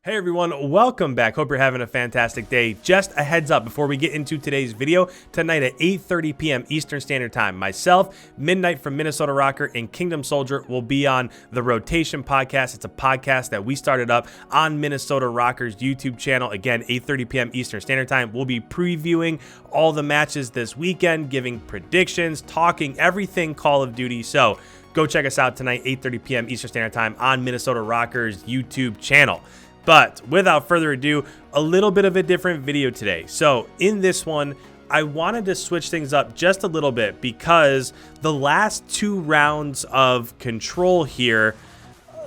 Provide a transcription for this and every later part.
Hey everyone, welcome back. Hope you're having a fantastic day. Just a heads up before we get into today's video, tonight at 8:30 p.m. Eastern Standard Time, myself, Midnight from Minnesota ROKKR, and Kingdom Soldier will be on the Rotation Podcast. It's a podcast that we started up on Minnesota ROKKR's YouTube channel. Again, 8:30 p.m. Eastern Standard Time. We'll be previewing all the matches this weekend, giving predictions, talking everything Call of Duty. So go check us out tonight, 8:30 p.m. Eastern Standard Time on Minnesota ROKKR's YouTube channel. But without further ado, a little bit of a different video today. So in this one, I wanted to switch things up just a little bit because the last two rounds of Control here,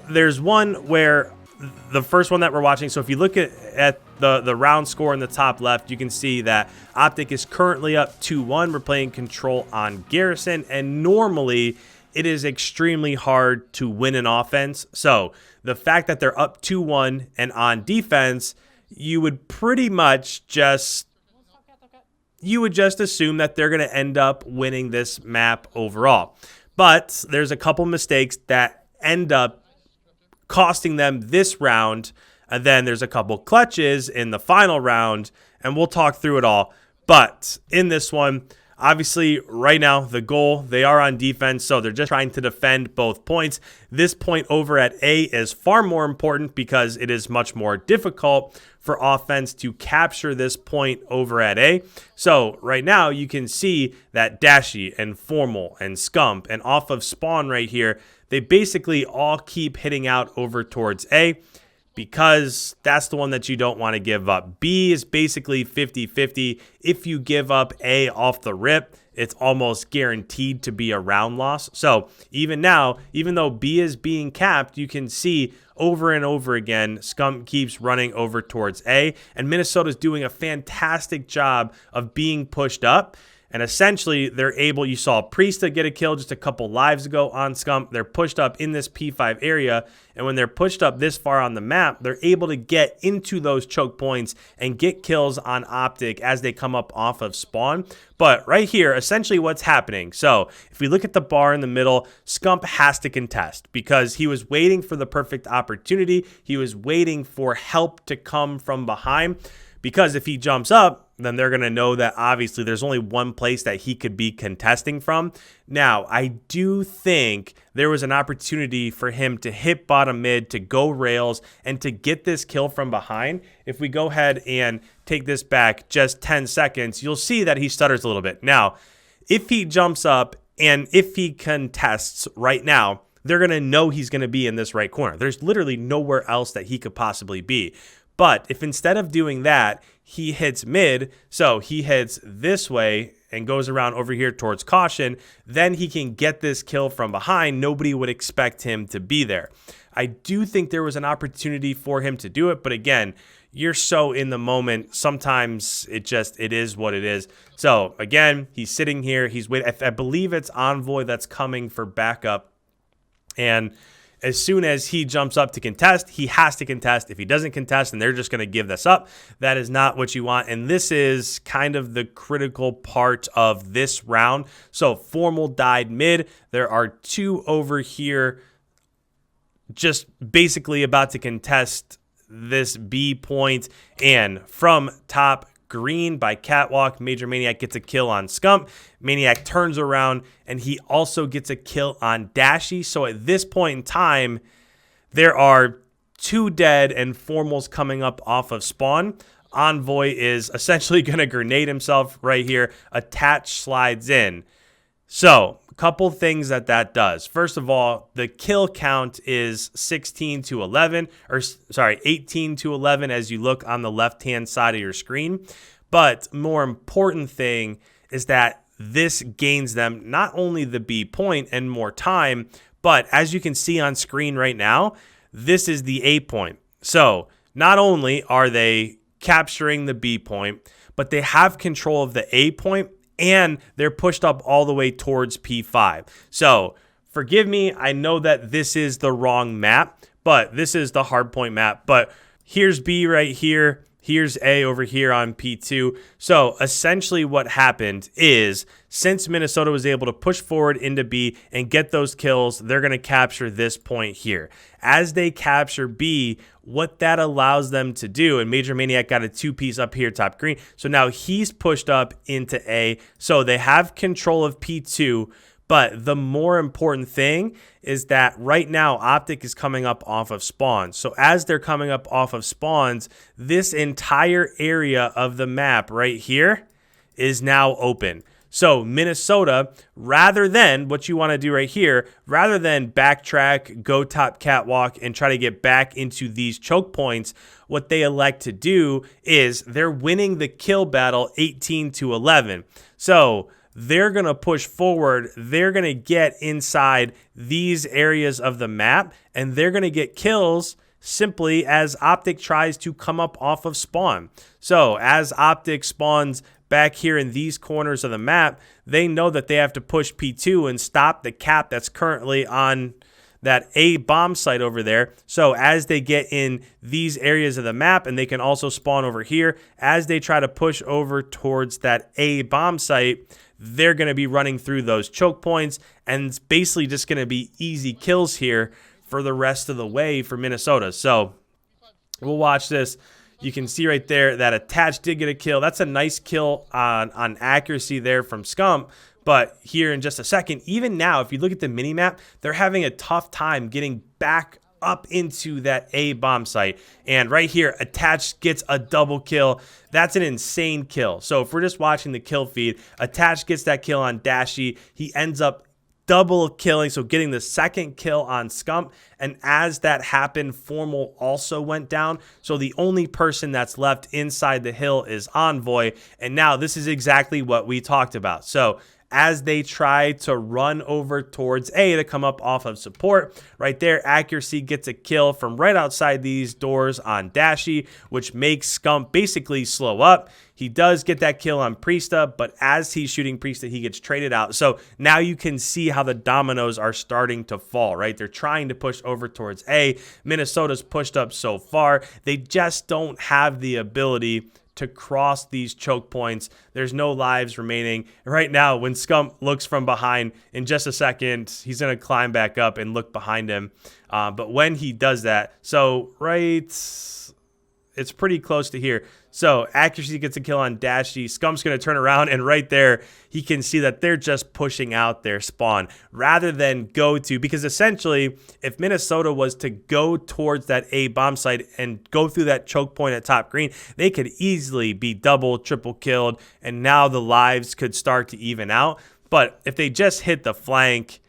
there's one where the first one that we're watching. So if you look at the round score in the top left, you can see that OpTic is currently up 2-1. We're playing Control on Garrison, and normally it is extremely hard to win an offense. So the fact that they're up 2-1 and on defense, you would pretty much just assume that they're going to end up winning this map overall. But there's a couple mistakes that end up costing them this round, and then there's a couple clutches in the final round, and we'll talk through it all. But in this one, obviously, right now, the goal, they are on defense, so they're just trying to defend both points. This point over at A is far more important because it is much more difficult for offense to capture this point over at A. So right now, you can see that Dashy and Formal and Scump and off of Spawn right here, they basically all keep hitting out over towards A, because that's the one that you don't want to give up. B is basically 50-50. If you give up A off the rip, it's almost guaranteed to be a round loss. So even now, even though B is being capped, you can see over and over again, Scum keeps running over towards A, and Minnesota's doing a fantastic job of being pushed up. And essentially, they're able, you saw Priesta get a kill just a couple lives ago on Scump. They're pushed up in this P5 area. And when they're pushed up this far on the map, they're able to get into those choke points and get kills on OpTic as they come up off of Spawn. But right here, essentially what's happening. So if we look at the bar in the middle, Scump has to contest because he was waiting for the perfect opportunity. He was waiting for help to come from behind. Because if he jumps up, then they're going to know that obviously there's only one place that he could be contesting from. Now, I do think there was an opportunity for him to hit bottom mid, to go rails, and to get this kill from behind. If we go ahead and take this back just 10 seconds, you'll see that he stutters a little bit. Now, if he jumps up and if he contests right now, they're going to know he's going to be in this right corner. There's literally nowhere else that he could possibly be. But if instead of doing that, he hits mid, so he hits this way and goes around over here towards caution, then he can get this kill from behind. Nobody would expect him to be there. I do think there was an opportunity for him to do it, but again, you're so in the moment. Sometimes it is what it is. So again, he's sitting here. He's waiting. I believe it's Envoy that's coming for backup, and as soon as he jumps up to contest, he has to contest. If he doesn't contest, then they're just going to give this up. That is not what you want. And this is kind of the critical part of this round. So Formal died mid. There are two over here just basically about to contest this B point. And from top, green by Catwalk, Major Maniac gets a kill on Scump. Maniac turns around and he also gets a kill on Dashy. So at this point in time, there are two dead and Formal's coming up off of Spawn. Envoy is essentially going to grenade himself right here. Attach slides in. So a couple things that does. First of all, the kill count is 18 to 11 as you look on the left-hand side of your screen. But more important thing is that this gains them not only the B point and more time, but as you can see on screen right now, this is the A point. So not only are they capturing the B point, but they have control of the A point, and they're pushed up all the way towards P5. So forgive me, I know that this is the wrong map, but this is the hardpoint map. But here's B right here. Here's A over here on P2. So essentially what happened is, since Minnesota was able to push forward into B and get those kills, they're going to capture this point here. As they capture B, what that allows them to do, and Major Maniac got a 2-piece up here top green. So now he's pushed up into A. So they have control of P2. But the more important thing is that right now OpTic is coming up off of spawns. So as they're coming up off of spawns, this entire area of the map right here is now open. So Minnesota, rather than what you want to do right here, rather than backtrack, go top catwalk, and try to get back into these choke points, what they elect to do is they're winning the kill battle 18-11. So they're going to push forward. They're going to get inside these areas of the map, and they're going to get kills simply as OpTic tries to come up off of spawn. So as OpTic spawns back here in these corners of the map, they know that they have to push P2 and stop the cap that's currently on that A bomb site over there. So as they get in these areas of the map, and they can also spawn over here, as they try to push over towards that A bomb site, they're going to be running through those choke points, and it's basically just going to be easy kills here for the rest of the way for Minnesota. So we'll watch this. You can see right there that Attach did get a kill. That's a nice kill on accuracy there from Scum. But here in just a second, even now, if you look at the mini-map, they're having a tough time getting back up into that A bomb site. And right here, Attach gets a double kill. That's an insane kill. So if we're just watching the kill feed, Attach gets that kill on Dashy. He ends up double killing, so getting the second kill on Scump. And as that happened, Formal also went down. So the only person that's left inside the hill is Envoy. And now this is exactly what we talked about. So as they try to run over towards A to come up off of support, right there, Accuracy gets a kill from right outside these doors on Dashy, which makes Scump basically slow up. He does get that kill on Priesta, but as he's shooting Priesta, he gets traded out. So now you can see how the dominoes are starting to fall, right? They're trying to push over towards A. Minnesota's pushed up so far. They just don't have the ability to cross these choke points. There's no lives remaining. Right now, when Scump looks from behind, in just a second, he's going to climb back up and look behind him. But when he does that, so right, it's pretty close to here. So Accuracy gets a kill on Dashy. Scump's going to turn around, and right there, he can see that they're just pushing out their spawn rather than go to, because essentially, if Minnesota was to go towards that A bomb site and go through that choke point at top green, they could easily be double, triple killed, and now the lives could start to even out. But if they just hit the flank,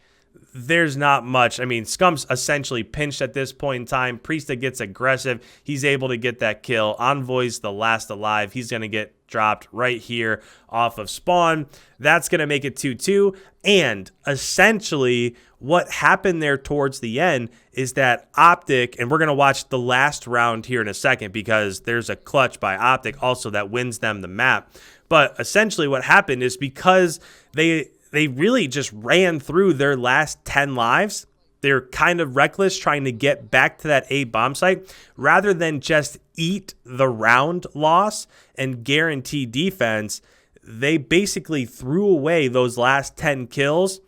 there's not much. I mean, Scump's essentially pinched at this point in time. Priesta gets aggressive. He's able to get that kill. Envoy's the last alive. He's going to get dropped right here off of spawn. That's going to make it 2-2. And essentially what happened there towards the end is that OpTic, and we're going to watch the last round here in a second because there's a clutch by OpTic also that wins them the map. But essentially what happened is because they really just ran through their last 10 lives. They're kind of reckless trying to get back to that A bomb site rather than just eat the round loss and guarantee defense. They basically threw away those last 10 kills,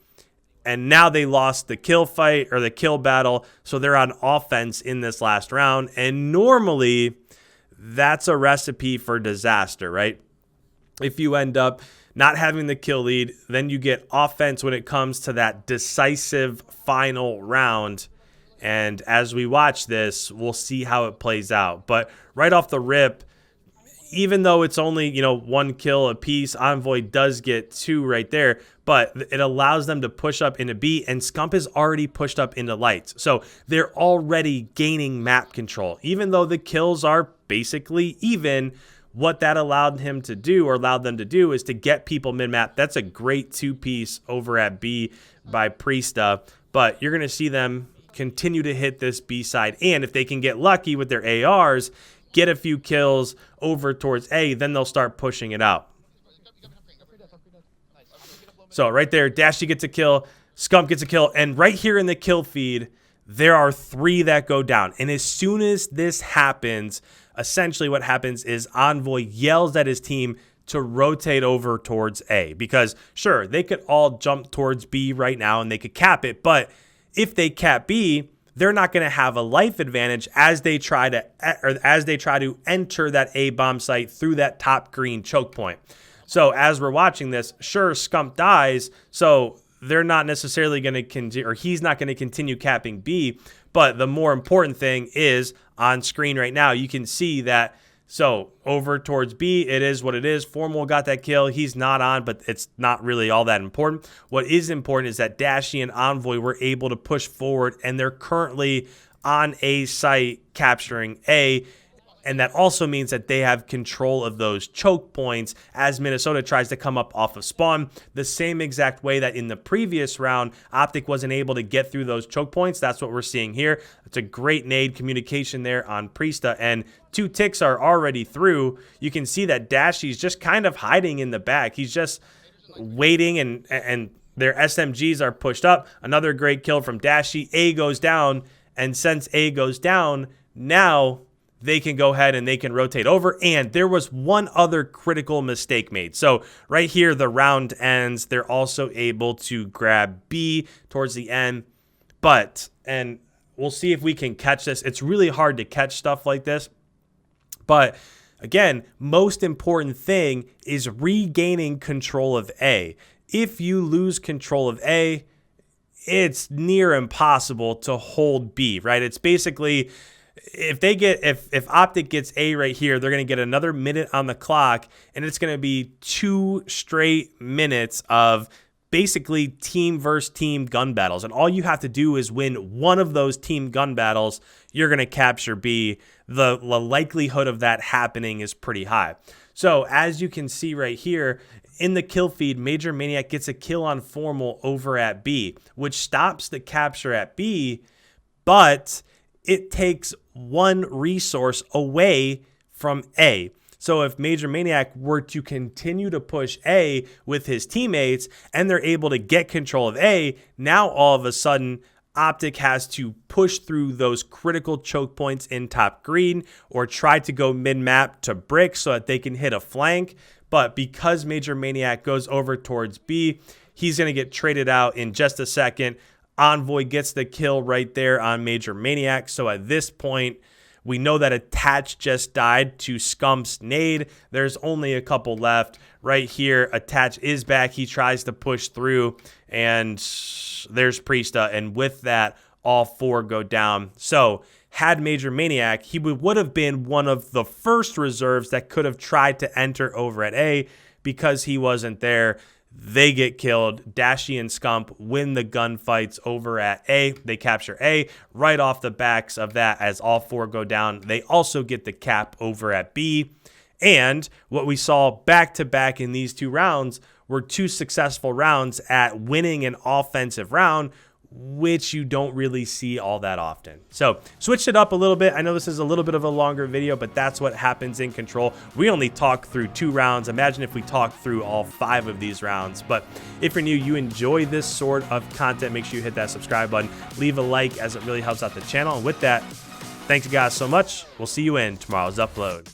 and now they lost the kill fight or the kill battle. So they're on offense in this last round. And normally that's a recipe for disaster, right? If you end up not having the kill lead, then you get offense when it comes to that decisive final round. And as we watch this, we'll see how it plays out. But right off the rip, even though it's only, one kill apiece, Envoy does get 2 right there, but it allows them to push up into B, and Scump is already pushed up into lights. So they're already gaining map control. Even though the kills are basically even, what that allowed them to do is to get people mid-map. That's a great 2-piece over at B by Priesta, but you're going to see them continue to hit this B side. And if they can get lucky with their ARs, get a few kills over towards A, then they'll start pushing it out. So right there, Dashy gets a kill, Scump gets a kill, and right here in the kill feed, there are 3 that go down. And as soon as this happens, essentially what happens is Envoy yells at his team to rotate over towards A, because sure, they could all jump towards B right now and they could cap it, but if they cap B, they're not going to have a life advantage as they try to enter that A bomb site through that top green choke point. So as we're watching this, sure, Scump dies, so they're not necessarily going to continue, or he's not going to continue capping B. But the more important thing is on screen right now, you can see that. So over towards B, it is what it is. Formal got that kill. He's not on, but it's not really all that important. What is important is that Dashy and Envoy were able to push forward, and they're currently on A site capturing A. And that also means that they have control of those choke points as Minnesota tries to come up off of spawn. The same exact way that in the previous round, OpTic wasn't able to get through those choke points. That's what we're seeing here. It's a great nade communication there on Priesta. And 2 ticks are already through. You can see that Dashy's just kind of hiding in the back. He's just waiting, and their SMGs are pushed up. Another great kill from Dashy. A goes down. And since A goes down, now they can go ahead and they can rotate over. And there was one other critical mistake made. So right here, the round ends. They're also able to grab B towards the end. And we'll see if we can catch this. It's really hard to catch stuff like this. But again, most important thing is regaining control of A. If you lose control of A, it's near impossible to hold B, right? It's basically, if OpTic gets A right here, they're going to get another minute on the clock, and it's going to be 2 straight minutes of basically team versus team gun battles. And all you have to do is win one of those team gun battles, you're going to capture B. The likelihood of that happening is pretty high. So as you can see right here, in the kill feed, Major Maniac gets a kill on Formal over at B, which stops the capture at B, but it takes 1 resource away from A. So if Major Maniac were to continue to push A with his teammates and they're able to get control of A, now all of a sudden OpTic has to push through those critical choke points in top green or try to go mid-map to brick so that they can hit a flank. But because Major Maniac goes over towards B, he's going to get traded out in just a second. Envoy gets the kill right there on Major Maniac. So at this point, we know that Attach just died to Scump's nade. There's only a couple left. Right here, Attach is back. He tries to push through, and there's Priesta. And with that, all 4 go down. So had Major Maniac, he would have been one of the first reserves that could have tried to enter over at A. Because he wasn't there, they get killed. Dashy and Scump win the gunfights over at A. They capture A right off the backs of that as all 4 go down. They also get the cap over at B. And what we saw back-to-back in these 2 rounds were 2 successful rounds at winning an offensive round, which you don't really see all that often. So switched it up a little bit. I know this is a little bit of a longer video, but that's what happens in Control. We only talked through 2 rounds. Imagine if we talked through all 5 of these rounds. But if you're new, you enjoy this sort of content, make sure you hit that subscribe button, leave a like as it really helps out the channel. And with that, thanks you guys so much. We'll see you in tomorrow's upload.